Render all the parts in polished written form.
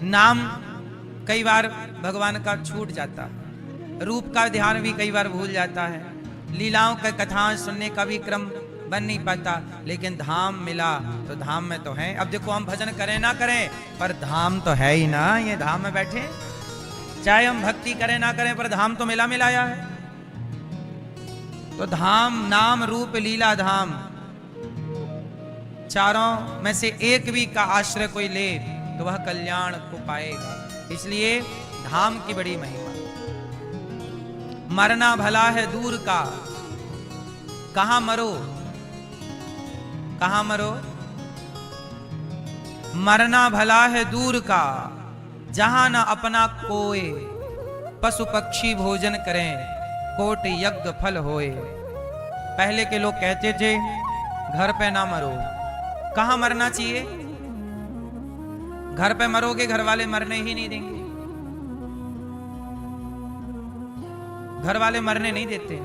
नाम कई बार भगवान का छूट जाता है, रूप का ध्यान भी कई बार भूल जाता है, लीलाओं का कथाएं सुनने का भी क्रम बन नहीं पाता, लेकिन धाम मिला तो धाम में तो है। अब देखो हम भजन करें ना करें पर धाम तो है ही ना, ये धाम में बैठे, चाहे हम भक्ति करें ना करें पर धाम तो मिला मिलाया है। तो धाम नाम रूप लीला धाम, चारों में से एक भी का आश्रय कोई ले तो वह कल्याण को पाएगा। इसलिए धाम की बड़ी महिमा। मरना भला है दूर का, कहां मरो कहां मरो, मरना भला है दूर का, जहां न अपना कोय, पशु पक्षी भोजन करें, कोट यज्ञ फल होए। पहले के लोग कहते थे घर पे ना मरो, कहां मरना चाहिए, घर पे मरोगे घर वाले मरने ही नहीं देंगे, घर वाले मरने नहीं देते।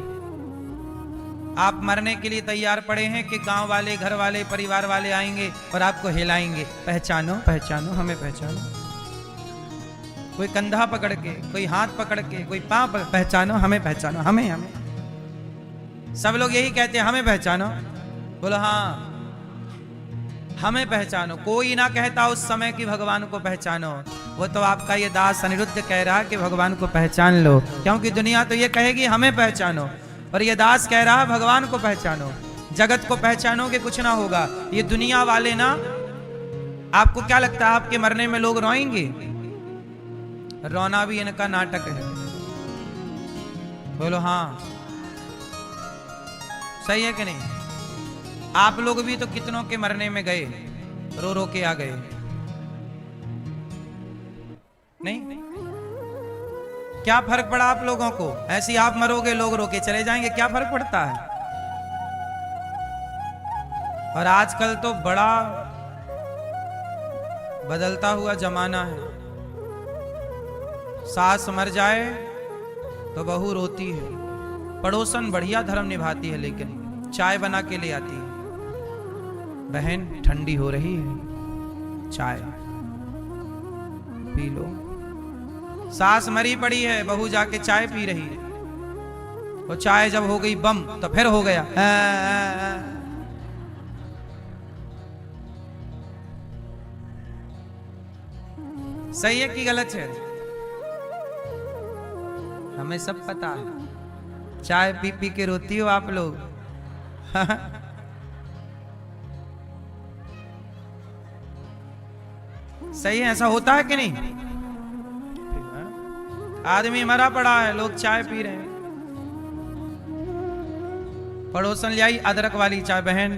आप मरने के लिए तैयार पड़े हैं कि गांव वाले घर वाले परिवार वाले आएंगे और आपको हिलाएंगे, पहचानो पहचानो हमें पहचानो, कोई कंधा पकड़ के, कोई हाथ पकड़ के, कोई पांव पहचानो हमें पहचानो, हमें हमें सब लोग यही कहते हैं हमें पहचानो। बोलो हाँ हमें पहचानो। कोई ना कहता उस समय कि भगवान को पहचानो, वो तो आपका ये दास अनिरुद्ध कह रहा कि भगवान को पहचान लो, क्योंकि दुनिया तो ये कहेगी हमें पहचानो, और ये दास कह रहा भगवान को पहचानो। जगत को पहचानोगे कुछ ना होगा, ये दुनिया वाले ना, आपको क्या लगता है आपके मरने में लोग रोएंगे? रोना भी इनका नाटक है। बोलो हाँ सही है कि नहीं? आप लोग भी तो कितनों के मरने में गए, रो रो के आ गए, नहीं? क्या फर्क पड़ा आप लोगों को? ऐसे आप मरोगे लोग रो के चले जाएंगे, क्या फर्क पड़ता है? और आजकल तो बड़ा बदलता हुआ जमाना है। सास मर जाए तो बहू रोती है, पड़ोसन बढ़िया धर्म निभाती है लेकिन चाय बना के ले आती है, बहन ठंडी हो रही है चाय पी लो। सास मरी पड़ी है, बहू जाके चाय पी रही है, वो चाय जब हो गई बम तो फिर हो गया सही है कि गलत है? हमें सब पता है, चाय पी पी के रोती हो आप लोग सही है, ऐसा होता है कि नहीं? आदमी मरा पड़ा है, लोग चाय पी रहे हैं, पड़ोसन ले आई अदरक वाली चाय, बहन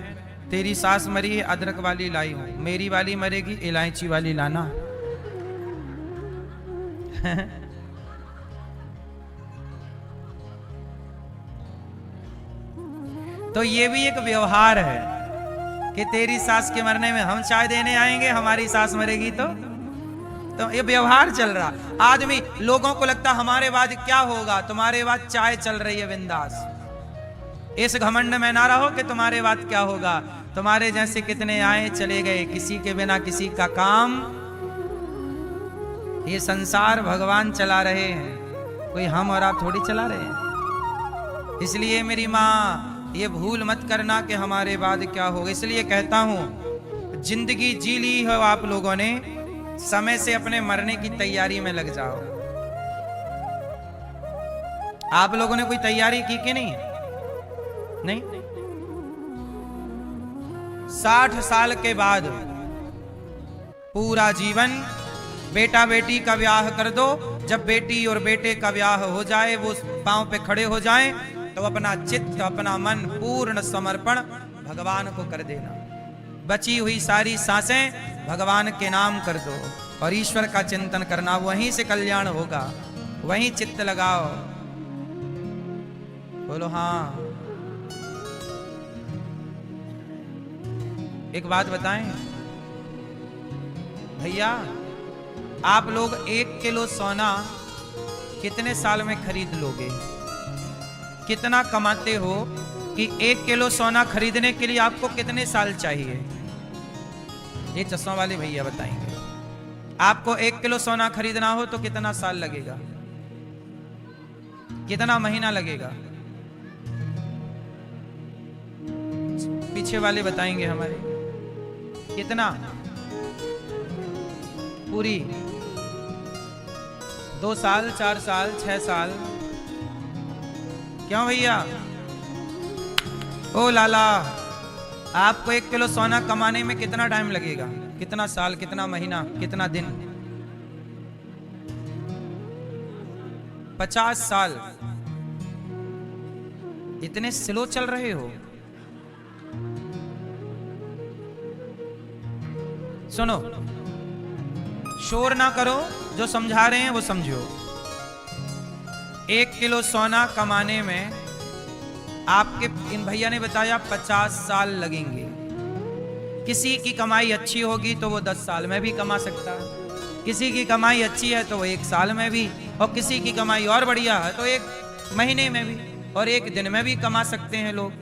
तेरी सास मरी है अदरक वाली लाई हूं, मेरी वाली मरेगी इलायची वाली लाना तो ये भी एक व्यवहार है कि तेरी सास के मरने में हम चाय देने आएंगे, हमारी सास मरेगी तो ये व्यवहार चल रहा। आदमी लोगों को लगता हमारे बाद क्या होगा, तुम्हारे बाद चाय चल रही है बिंदास। इस घमंड में ना रहो कि तुम्हारे बाद क्या होगा। तुम्हारे जैसे कितने आए चले गए, किसी के बिना किसी का काम। ये संसार भगवान चला रहे हैं, कोई हम और आप थोड़ी चला रहे हैं। इसलिए मेरी माँ ये भूल मत करना कि हमारे बाद क्या होगा। इसलिए कहता हूं जिंदगी जी ली हो आप लोगों ने, समय से अपने मरने की तैयारी में लग जाओ। आप लोगों ने कोई तैयारी की कि नहीं? नहीं। 60 साल के बाद पूरा जीवन बेटा बेटी का ब्याह कर दो। जब बेटी और बेटे का ब्याह हो जाए, वो पांव पे खड़े हो जाएं, तो अपना चित्त अपना मन पूर्ण समर्पण भगवान को कर देना। बची हुई सारी सांसें भगवान के नाम कर दो और ईश्वर का चिंतन करना, वहीं से कल्याण होगा। वहीं चित्त लगाओ। बोलो हाँ। एक बात बताएं भैया, आप लोग 1 किलो सोना कितने साल में खरीद लोगे? कितना कमाते हो कि 1 किलो सोना खरीदने के लिए आपको कितने साल चाहिए? ये चश्मा वाले भैया बताएंगे। आपको 1 किलो सोना खरीदना हो तो कितना साल लगेगा, कितना महीना लगेगा? पीछे वाले बताएंगे हमारे। कितना? पूरी 2 साल, 4 साल, 6 साल? क्यों भैया? ओ लाला, आपको 1 किलो सोना कमाने में कितना टाइम लगेगा? कितना साल, कितना महीना, कितना दिन? 50 साल। इतने स्लो चल रहे हो? सुनो, शोर ना करो, जो समझा रहे हैं वो समझो। 1 किलो सोना कमाने में आपके, इन भैया ने बताया, 50 साल लगेंगे। किसी की कमाई अच्छी होगी तो वो 10 साल में भी कमा सकता है, किसी की कमाई अच्छी है तो वो 1 साल में भी, और किसी की कमाई और बढ़िया है तो 1 महीने में भी और 1 दिन में भी कमा सकते हैं लोग।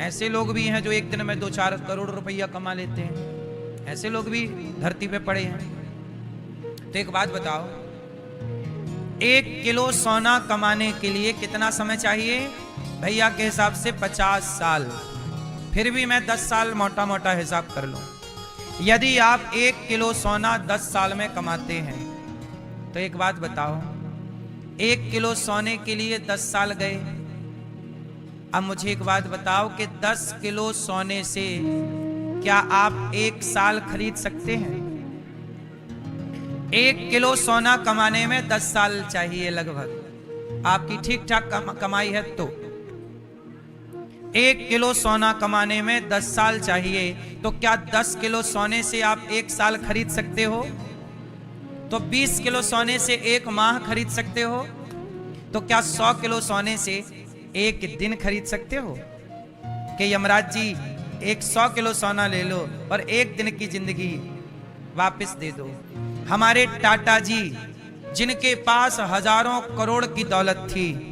ऐसे लोग भी हैं जो 1 दिन में 2-4 करोड़ रुपया कमा लेते हैं, ऐसे लोग भी धरती पे पड़े हैं। तो एक बात बताओ, 1 किलो सोना कमाने के लिए कितना समय चाहिए? भैया के हिसाब से 50 साल। फिर भी मैं 10 साल मोटा मोटा हिसाब कर लूं। यदि आप 1 किलो सोना 10 साल में कमाते हैं तो एक बात बताओ, 1 किलो सोने के लिए 10 साल गए। अब मुझे एक बात बताओ कि 10 किलो सोने से क्या आप 1 साल खरीद सकते हैं? 1 किलो सोना कमाने में 10 साल चाहिए लगभग, आपकी ठीक ठाक कमाई है तो। 1 किलो सोना कमाने में 10 साल चाहिए, तो क्या 10 किलो सोने से आप 1 साल खरीद सकते हो? तो 20 किलो सोने से 1 माह खरीद सकते हो? तो क्या 100 किलो सोने से 1 दिन खरीद सकते हो? कि यमराज जी 100 किलो सोना ले लो और 1 दिन की जिंदगी वापस दे दो। हमारे टाटा जी, जिनके पास हजारों करोड़ की दौलत थी,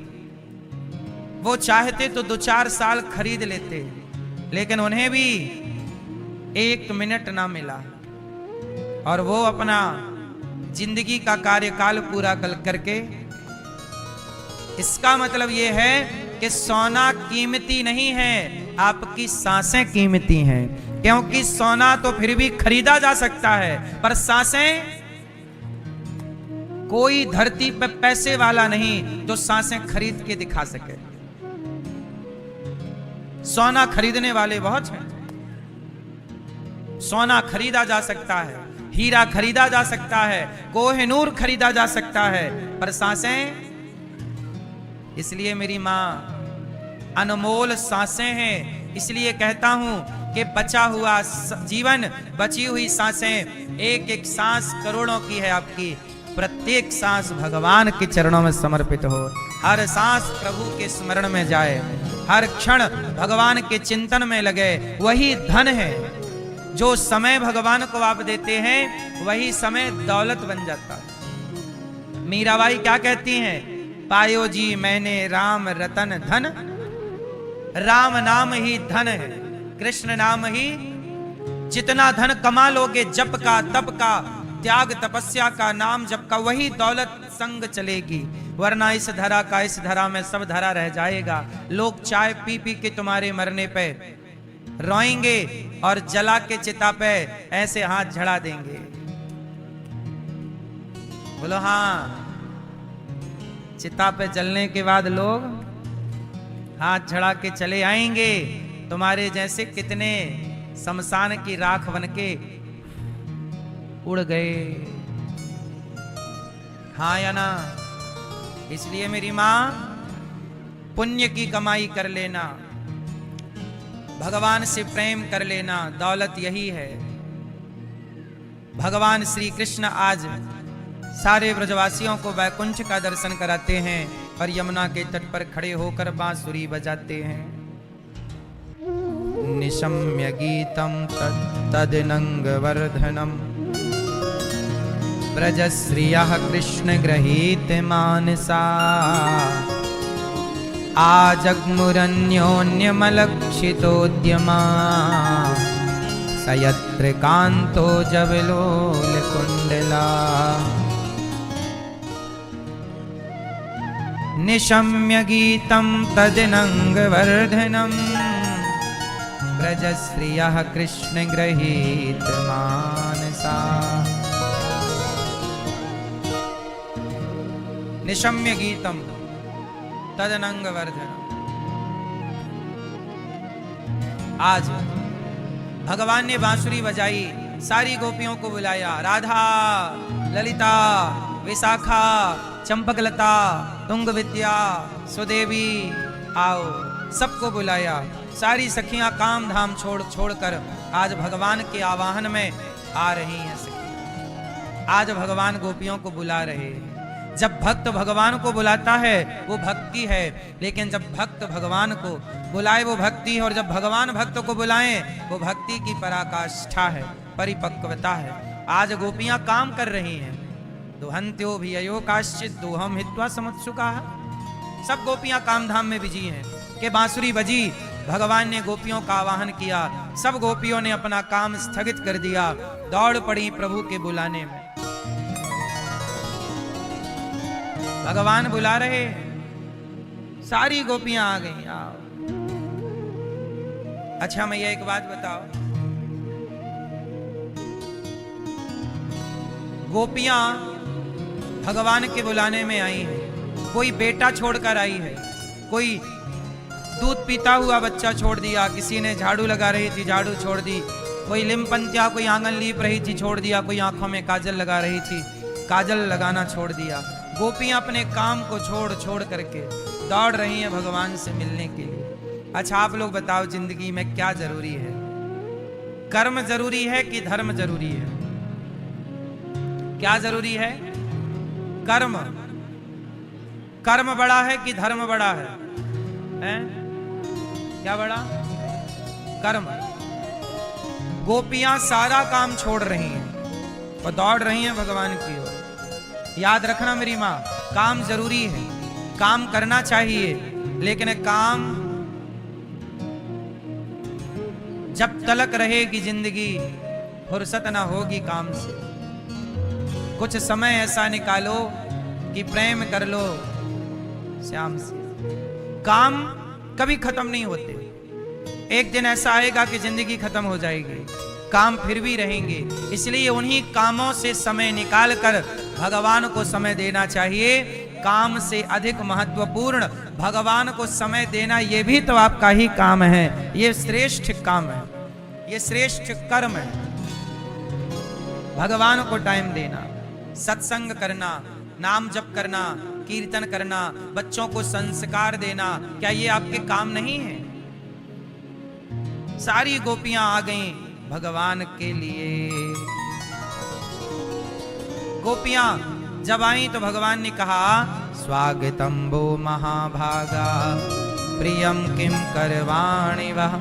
वो चाहते तो 2-4 साल खरीद लेते, लेकिन उन्हें भी 1 मिनट ना मिला और वो अपना जिंदगी का कार्यकाल पूरा करके। इसका मतलब ये है कि सोना कीमती नहीं है, आपकी सांसें कीमती हैं, क्योंकि सोना तो फिर भी खरीदा जा सकता है, पर सांसें, कोई धरती पर पैसे वाला नहीं जो सांसें खरीद के दिखा सके। सोना खरीदने वाले बहुत हैं, सोना खरीदा जा सकता है, हीरा खरीदा जा सकता है, कोहिनूर खरीदा जा सकता है, पर सांसें, इसलिए मेरी मां अनमोल सांसें हैं। इसलिए कहता हूं कि बचा हुआ जीवन, बची हुई सांसें, एक एक सांस करोड़ों की है आपकी। प्रत्येक सांस भगवान के चरणों में समर्पित हो, हर सांस प्रभु के स्मरण में जाए, हर क्षण भगवान के चिंतन में लगे। वही धन है, जो समय भगवान को आप देते हैं वही समय दौलत बन जाता है। मीराबाई क्या कहती हैं? पायो जी मैंने राम रतन धन, राम नाम ही धन है, कृष्ण नाम ही। जितना धन कमा लोगे जप का, तप का, त्याग तपस्या का, नाम जप का, वही दौलत संग चलेगी, वरना इस धरा का, इस धरा में सब धरा रह जाएगा। लोग चाय पी पी के तुम्हारे मरने पे रोएंगे और जला के चिता पे ऐसे हाथ झड़ा देंगे। बोलो हाँ, चिता पे जलने के बाद लोग हाथ झड़ा के चले आएंगे। तुम्हारे जैसे कितने शमशान की राख बन के उड़ गए, हाँ या ना? इसलिए मेरी मां, पुण्य की कमाई कर लेना, भगवान से प्रेम कर लेना, दौलत यही है। भगवान श्री कृष्ण आज सारे ब्रजवासियों को वैकुंठ का दर्शन कराते हैं और यमुना के तट पर खड़े होकर बांसुरी बजाते हैं। निशम्य गीतम तदनंगवर्धनम ब्रजश्रियः कृष्ण गृहीत मानसा आजग्मुरन्योन्यमलक्षितोद्यमा सयत्र कांतो जबलोल कुंडला निशम्य गीतं तदनंगवर्धनम् ब्रजश्रियः कृष्ण गृहीत मानसा। निशम्य गीतम तदनंगवर्धनम। आज भगवान ने बांसुरी बजाई, सारी गोपियों को बुलाया, राधा, ललिता, विशाखा, चंपकलता, तुंग विद्या, सुदेवी, आओ, सबको बुलाया। सारी सखियां काम धाम छोड़कर आज भगवान के आवाहन में आ रही हैं। सखी आज भगवान गोपियों को बुला रहे हैं। जब भक्त भगवान को बुलाता है वो भक्ति है, लेकिन जब भक्त भगवान को बुलाए वो भक्ति है, और जब भगवान भक्त को बुलाएं वो भक्ति की पराकाष्ठा है, परिपक्वता है। आज गोपियां काम कर रही हैं। दुहंत्यो भी अयो काश्चित दोहम हित्वा समुत्सुका। सब गोपियां काम धाम में बिजी हैं कि बांसुरी बजी, भगवान ने गोपियों का आवाहन किया, सब गोपियों ने अपना काम स्थगित कर दिया, दौड़ पड़ी प्रभु के बुलाने में। भगवान बुला रहे, सारी गोपियां आ गई। आओ। अच्छा मैया एक बात बताओ, गोपियां भगवान के बुलाने में आई हैं। कोई बेटा छोड़कर आई है, कोई दूध पीता हुआ बच्चा छोड़ दिया, किसी ने झाड़ू लगा रही थी झाड़ू छोड़ दी, कोई लिमपंतिया, कोई आंगन लीप रही थी छोड़ दिया, कोई आंखों में काजल लगा रही थी काजल लगाना छोड़ दिया। गोपियां अपने काम को छोड़ करके दौड़ रही हैं भगवान से मिलने के लिए। अच्छा आप लोग बताओ, जिंदगी में क्या जरूरी है? कर्म जरूरी है कि धर्म जरूरी है? क्या जरूरी है? कर्म। कर्म बड़ा है कि धर्म बड़ा है? क्या बड़ा? कर्म। गोपियां सारा काम छोड़ रही हैं और दौड़ रही हैं भगवान की ओर। याद रखना मेरी माँ, काम जरूरी है, काम करना चाहिए, लेकिन काम जब तलक रहेगी जिंदगी, फुर्सत ना होगी काम से। कुछ समय ऐसा निकालो कि प्रेम कर लो श्याम से। काम कभी खत्म नहीं होते। एक दिन ऐसा आएगा कि जिंदगी खत्म हो जाएगी, काम फिर भी रहेंगे। इसलिए उन्हीं कामों से समय निकालकर भगवान को समय देना चाहिए। काम से अधिक महत्वपूर्ण भगवान को समय देना, ये भी तो आपका ही काम है। ये श्रेष्ठ काम है, ये श्रेष्ठ कर्म है। भगवान को टाइम देना, सत्संग करना, नाम जप करना, कीर्तन करना, बच्चों को संस्कार देना, क्या ये आपके काम नहीं है? सारी गोपियां आ गईं भगवान के लिए। गोपियां जब आई तो भगवान ने कहा, स्वागतम वो महाभागा प्रियम किम करवाणि वह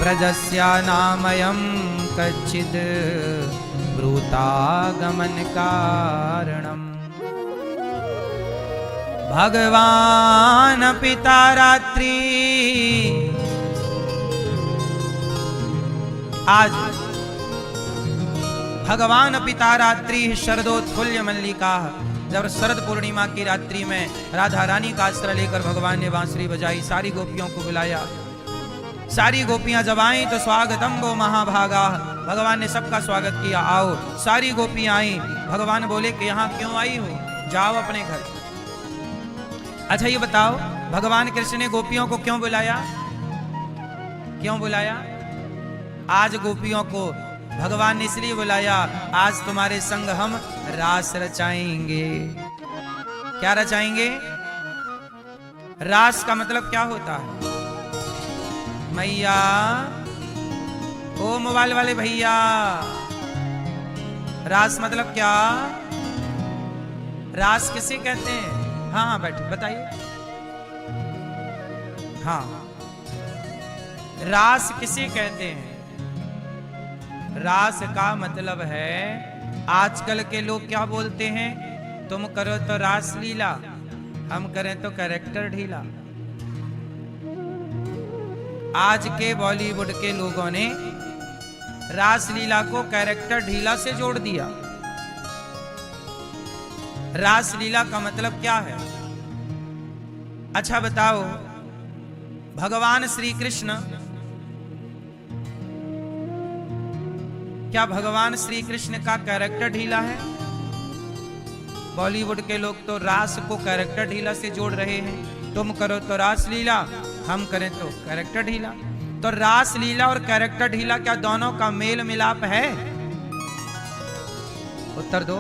ब्रजस्या नामयम कच्चिद ब्रूतागमन कारणम। भगवान पिता रात्रि आज भगवान पिता रात्रि शरदोत्फुल्य मल्लिका। जब शरद पूर्णिमा की रात्रि में राधा रानी का आश्रय लेकर भगवान ने बांसुरी बजाई, सारी गोपियों को बुलाया। सारी गोपियां जब आई तो स्वागतम वो महाभागा, भगवान ने सबका स्वागत किया। आओ। सारी गोपियां आई। भगवान बोले कि यहाँ क्यों आई हो, जाओ अपने घर। अच्छा ये बताओ, भगवान कृष्ण ने गोपियों को क्यों बुलाया? क्यों बुलाया? आज गोपियों को भगवान ने इसलिए बुलाया, आज तुम्हारे संग हम रास रचाएंगे। क्या रचाएंगे? रास का मतलब क्या होता है? मैया, ओ मोबाइल वाले भैया, रास मतलब क्या? रास किसे कहते हैं? हाँ बैठे बताइए। हाँ, रास किसे कहते हैं? रास का मतलब है, आजकल के लोग क्या बोलते हैं, तुम करो तो रास लीला, हम करें तो कैरेक्टर ढीला। आज के बॉलीवुड के लोगों ने रासलीला को कैरेक्टर ढीला से जोड़ दिया। रासलीला का मतलब क्या है? अच्छा बताओ, भगवान श्री कृष्ण, क्या भगवान श्री कृष्ण का कैरेक्टर ढीला है? बॉलीवुड के लोग तो रास को कैरेक्टर ढीला से जोड़ रहे हैं। तुम करो तो रासलीला, हम करें तो कैरेक्टर ढीला। तो रासलीला और कैरेक्टर ढीला क्या दोनों का मेल मिलाप है? उत्तर दो।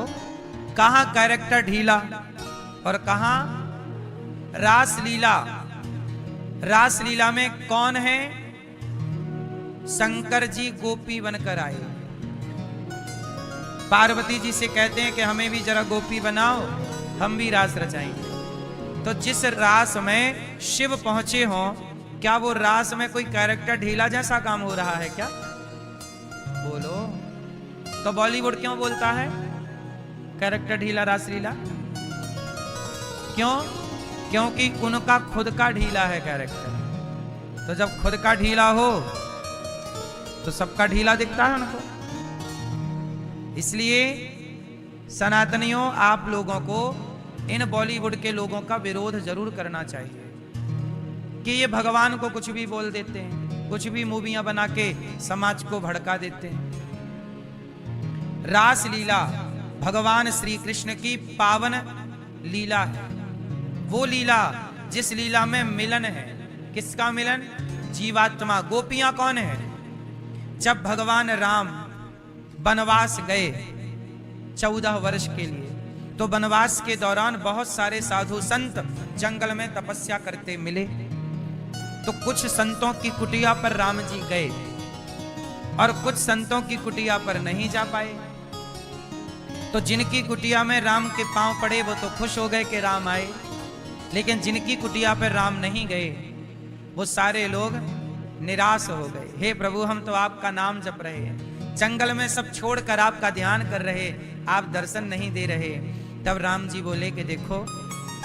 कहां कैरेक्टर ढीला और कहां रासलीला? रासलीला में कौन है? शंकर जी गोपी बनकर आए। पार्वती जी से कहते हैं कि हमें भी जरा गोपी बनाओ, हम भी रास रचाएंगे। तो जिस रास में शिव पहुंचे हों, क्या वो रास में कोई कैरेक्टर ढीला जैसा काम हो रहा है क्या? बोलो। तो बॉलीवुड क्यों बोलता है कैरेक्टर ढीला रासलीला? क्यों? क्योंकि उनका खुद का ढीला है कैरेक्टर। तो जब खुद का ढीला हो तो सबका ढीला दिखता है उनको। इसलिए सनातनियों, आप लोगों को इन बॉलीवुड के लोगों का विरोध जरूर करना चाहिए कि ये भगवान को कुछ भी बोल देते हैं, कुछ भी मूवियां बना के समाज को भड़का देते हैं। रासलीला भगवान श्री कृष्ण की पावन लीला है। वो लीला जिस लीला में मिलन है। किसका मिलन? जीवात्मा। गोपियां कौन है? जब भगवान राम वनवास गए 14 वर्ष के लिए, तो वनवास के दौरान बहुत सारे साधु संत जंगल में तपस्या करते मिले। तो कुछ संतों की कुटिया पर राम जी गए और कुछ संतों की कुटिया पर नहीं जा पाए। तो जिनकी कुटिया में राम के पांव पड़े वो तो खुश हो गए कि राम आए, लेकिन जिनकी कुटिया पर राम नहीं गए वो सारे लोग निराश हो गए। हे प्रभु, हम तो आपका नाम जप रहे हैं, जंगल में सब छोड़कर आपका ध्यान कर रहे, आप दर्शन नहीं दे रहे। तब राम जी बोले कि देखो,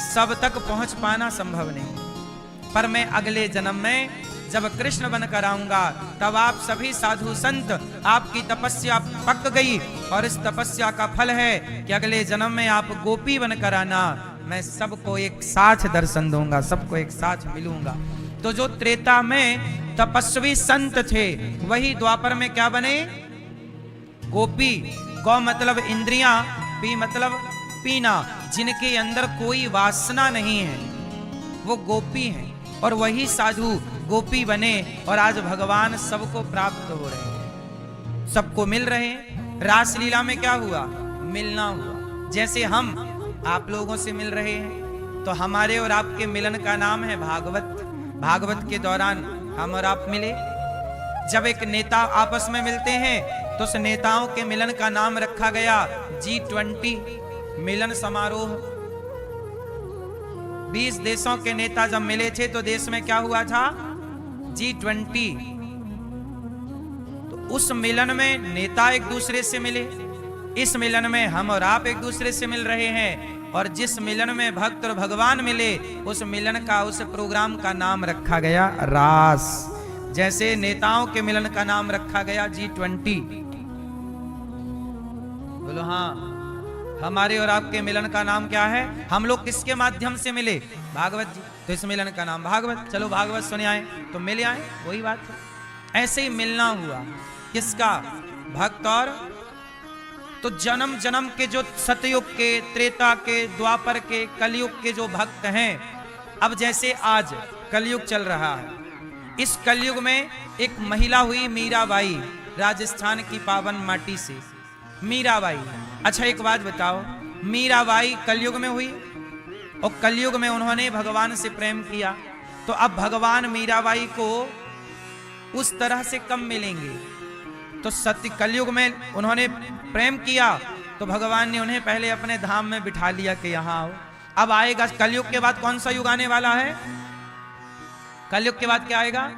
सब तक पहुंच पाना संभव नहीं, पर मैं अगले जन्म में जब कृष्ण बनकर आऊंगा तब आप सभी साधु संत, आपकी तपस्या पक गई और इस तपस्या का फल है कि अगले जन्म में आप गोपी बनकर आना। मैं सबको एक साथ दर्शन दूंगा, सबको एक साथ मिलूंगा। तो जो त्रेता में तपस्वी संत थे वही द्वापर में क्या बने? गोपी। गौ मतलब इंद्रियां, पी मतलब पीना। जिनके अंदर कोई वासना नहीं है वो गोपी हैं, और वही साधु गोपी बने और आज भगवान सबको प्राप्त हो रहे हैं, सबको मिल रहे हैं। रासलीला में क्या हुआ? मिलना हुआ। जैसे हम आप लोगों से मिल रहे हैं, तो हमारे और आपके मिलन का नाम है भागवत। भागवत के दौरान हम और आप मिले। जब एक नेता आपस में मिलते हैं तो उस नेताओं के मिलन का नाम रखा गया G20 मिलन समारोह। 20 देशों के नेता जब मिले थे तो देश में क्या हुआ था? G20। तो उस मिलन में नेता एक दूसरे से मिले, इस मिलन में हम और आप एक दूसरे से मिल रहे हैं, और जिस मिलन में भक्त और भगवान मिले उस मिलन का, उस प्रोग्राम का नाम रखा गया रास। जैसे नेताओं के मिलन का नाम रखा गया G20। बोलो हाँ, हमारे और आपके मिलन का नाम क्या है? हम लोग किसके माध्यम से मिले? भागवत जी। तो इस मिलन का नाम भागवत। चलो भागवत सुने आए तो मिले आए, वही बात है। ऐसे ही मिलना हुआ किसका? भक्त और। तो जन्म जन्म के जो सतयुग के, त्रेता के, द्वापर के, कलयुग के जो भक्त हैं, अब जैसे आज कलयुग चल रहा है, इस कलयुग में एक महिला हुई मीराबाई, राजस्थान की पावन माटी से मीराबाई। अच्छा एक बात बताओ, मीराबाई कलयुग में हुई और कलयुग में उन्होंने भगवान से प्रेम किया, तो अब भगवान मीराबाई को उस तरह से कम मिलेंगे। तो सत्य कलयुग में उन्होंने प्रेम किया तो भगवान ने उन्हें पहले अपने धाम में बिठा लिया कि यहां आओ। अब आएगा कलयुग के बाद कौन सा युग आने वाला है? कलयुग के बाद क्या आएगा?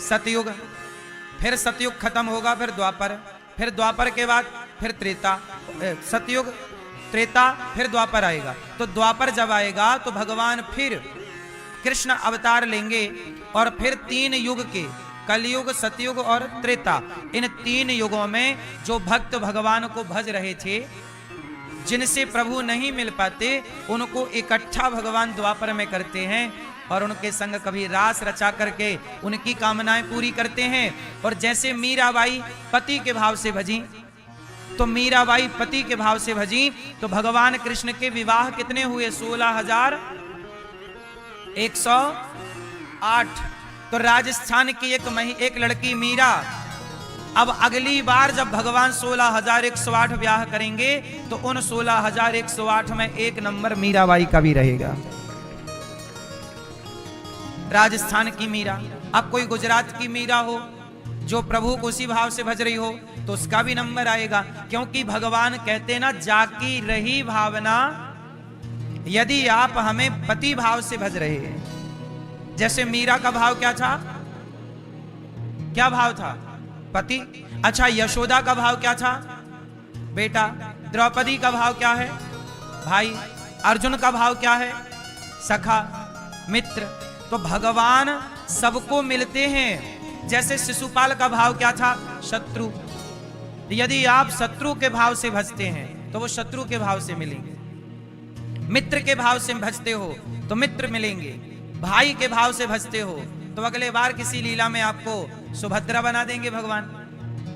सतयुग। फिर सतयुग खत्म होगा, फिर द्वापर, फिर द्वापर के बाद फिर त्रेता, सतयुग, त्रेता, फिर द्वापर आएगा। तो द्वापर जब आएगा तो भगवान फिर कृष्ण अवतार लेंगे और फिर 3 युग के कलयुग, सतयुग और त्रेता, इन 3 युगों में जो भक्त भगवान को भज रहे थे, जिनसे प्रभु नहीं मिल पाते, उनको इकट्ठा भगवान द्वापर में करते हैं और उनके संग कभी रास रचा करके उनकी कामनाएं पूरी करते हैं। और जैसे मीराबाई पति के भाव से भजी, तो मीराबाई पति के भाव से भजी, तो भगवान कृष्ण के विवाह कितने हुए? 16,108। तो राजस्थान की एक लड़की मीरा, अब अगली बार जब भगवान 16,108 ब्याह करेंगे तो उन 16,108 में एक नंबर मीराबाई का भी रहेगा। राजस्थान की मीरा, अब कोई गुजरात की मीरा हो जो प्रभु को उसी भाव से भज रही हो तो उसका भी नंबर आएगा, क्योंकि भगवान कहते ना, जाकी रही भावना यदि आप हमें पति भाव से भज रहे हैं। जैसे मीरा का भाव क्या था? क्या भाव था? पति। अच्छा, यशोदा का भाव क्या था? बेटा। द्रौपदी का भाव क्या है? भाई। अर्जुन का भाव क्या है? सखा, मित्र। तो भगवान सबको मिलते हैं। जैसे शिशुपाल का भाव क्या था? शत्रु। यदि आप शत्रु के भाव से भजते हैं तो वो शत्रु के भाव से मिलेंगे। मित्र के भाव से भजते हो तो मित्र मिलेंगे। भाई के भाव से भजते हो तो अगले बार किसी लीला में आपको सुभद्रा बना देंगे भगवान,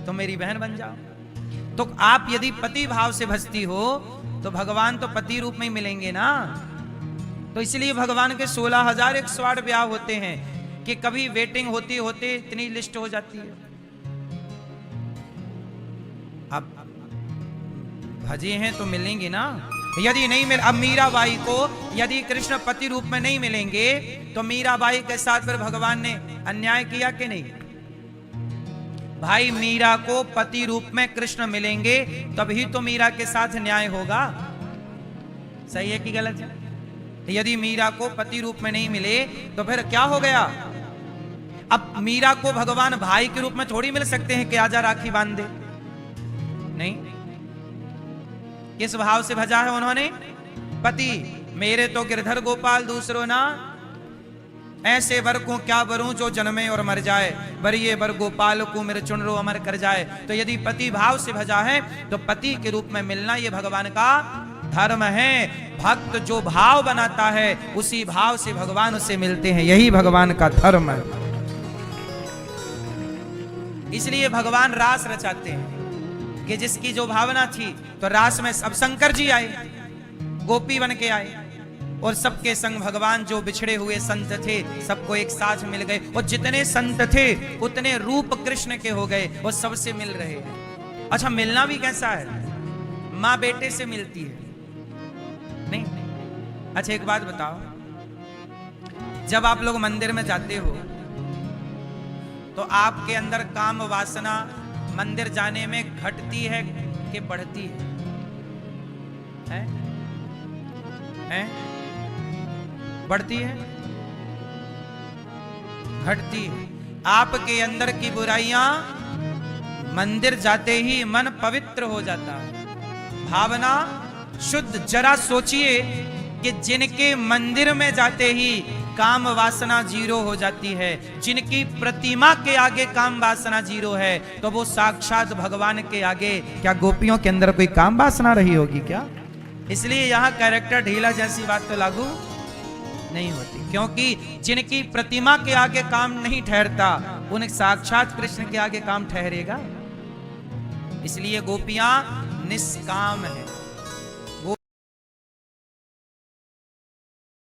तो मेरी बहन बन जाओ। तो आप यदि पति भाव से भजती हो तो भगवान तो पति रूप में ही मिलेंगे ना। तो इसलिए भगवान के 16,108 ब्याह होते हैं कि कभी वेटिंग होते होते इतनी लिस्ट हो जाती है। अब भजे हैं तो मिलेंगे ना। यदि नहीं मिल, अब मीराबाई को यदि कृष्ण पति रूप में नहीं मिलेंगे तो मीराबाई के साथ फिर भगवान ने अन्याय किया कि नहीं? भाई, मीरा को पति रूप में कृष्ण मिलेंगे तभी तो मीरा के साथ न्याय होगा। सही है कि गलत है? यदि मीरा को पति रूप में नहीं मिले तो फिर क्या हो गया? अब मीरा को भगवान भाई के रूप में थोड़ी मिल सकते हैं कि आजा राखी बांध दे। नहीं, किस भाव से भजा है उन्होंने? पति। मेरे तो गिरधर गोपाल दूसरो ना, ऐसे वर को क्या वरूं जो जन्मे और मर जाए, वरिये वर गोपाल को मेरे चुनरो अमर कर जाए। तो यदि पति भाव से भजा है तो पति के रूप में मिलना ये भगवान का धर्म है। भक्त जो भाव बनाता है उसी भाव से भगवान उसे मिलते हैं, यही भगवान का धर्म है। इसलिए भगवान रास रचाते हैं कि जिसकी जो भावना थी, तो रास में अब शंकर जी आए, गोपी बन के आए और सबके संग भगवान जो बिछड़े हुए संत थे सबको एक साथ मिल गए। और जितने संत थे उतने रूप कृष्ण के हो गए और सबसे मिल रहे हैं। अच्छा, मिलना भी कैसा है? माँ बेटे से मिलती है नहीं? अच्छा, एक बात बताओ, जब आप लोग मंदिर में जाते हो तो आपके अंदर काम वासना मंदिर जाने में घटती है कि बढ़ती है? बढ़ती है? घटती है? आपके अंदर की बुराइयां मंदिर जाते ही मन पवित्र हो जाता है, भावना शुद्ध। जरा सोचिए कि जिनके मंदिर में जाते ही काम वासना जीरो हो जाती है, जिनकी प्रतिमा के आगे काम वासना जीरो है, तो वो साक्षात भगवान के आगे क्या गोपियों के अंदर कोई काम वासना रही होगी क्या? इसलिए यहां कैरेक्टर ढीला जैसी बात तो लागू नहीं होती, क्योंकि जिनकी प्रतिमा के आगे काम नहीं ठहरता उन्हें साक्षात कृष्ण के आगे काम ठहरेगा। इसलिए गोपियां निष्काम है।